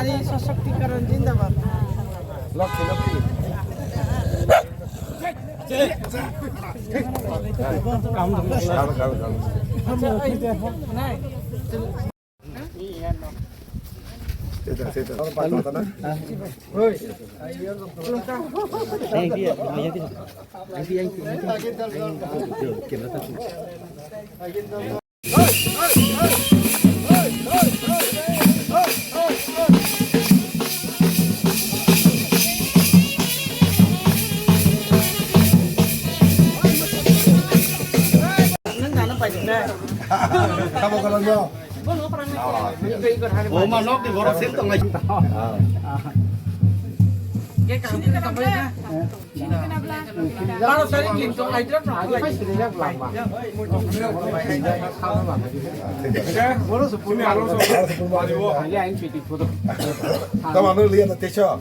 नारी सशक्तिकरण जिंदाबाद Lakshmi Lakshmi Kamu kalau yo. Oh, manok di borok sini tengah juta. Kalau saya gitu, aja Kamu anu lihat nanti show.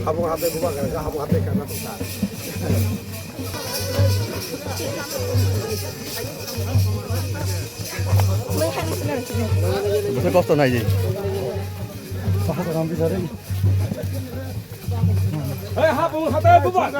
Habung hati bukan kan? Habung hati karena besar. 무슨 버스 나이지? habung hati bukan.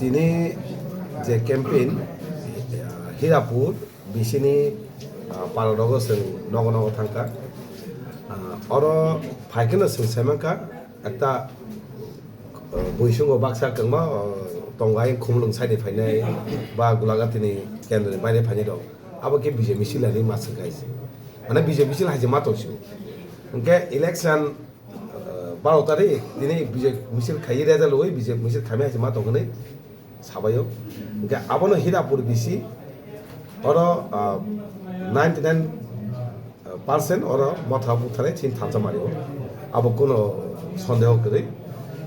Ini je campaign Hirapur bisini Paladogo sing nogo thangka oro phaikena sing semangka ekta boisungo baksa kangma tongai khumlung side phainai ba gulagatini kendre baire phainai do abo ke bije misilani mas guys mana bije misil haje matoksu unke election 12 tarik dini bije misil khai result hoi bije misil khame haje matokne sabayo unke abono Hirapur bisi oro 99% oro motha buthare chin thamsa mario abo kono sondeho kore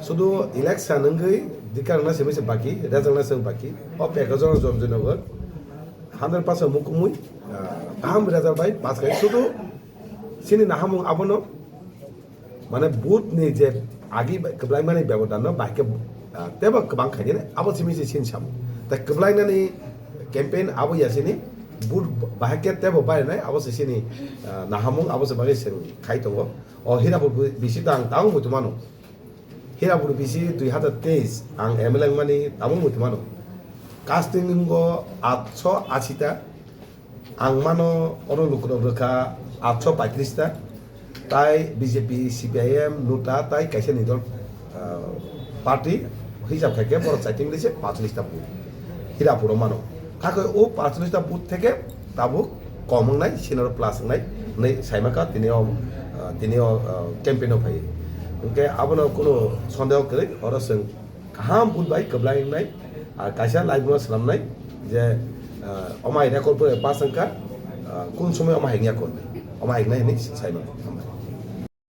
sudu election ngai dikar na semise baki result na sem baki o Pekuarjala janmejoynagar 100% mukumui aham result bai pass kai sudu sini nahamung abono mane booth ni je agi keblai mane byabodan no baike teba kebang khajene abo semise chin sam ta keblai ni campaign abo yasini bur bahake tebo bai nai abo sini nahamung abo sebagai sen khai tongo o Hirapur bisi tang tang mutumano Hirapur bisi 2023 ang MLA mani tamung mutumano casting go 880 ta ang mano oro lukro rekha 835 ta tai BJP CPIM nuta tai kaise nidol party hisab theke bor chaiting lise 45 ta buth Hirapur mano কাকে ও 45টা booth থেকে তাবু কম নাই সিনার plus নাই नै সাইমাকা তিনিও ক্যাম্পেইনও phi ওকে আবনো কোনো সন্দেহ করে অরসং কাহাম বুথ বাই কবলাই নাই আর কাইসা লাইভনো সালাম নাই যে অমাই রেকর্ড করে পাসংকা কোন সময় অমাই হিংয়া কোন অমাই নাই সাইমা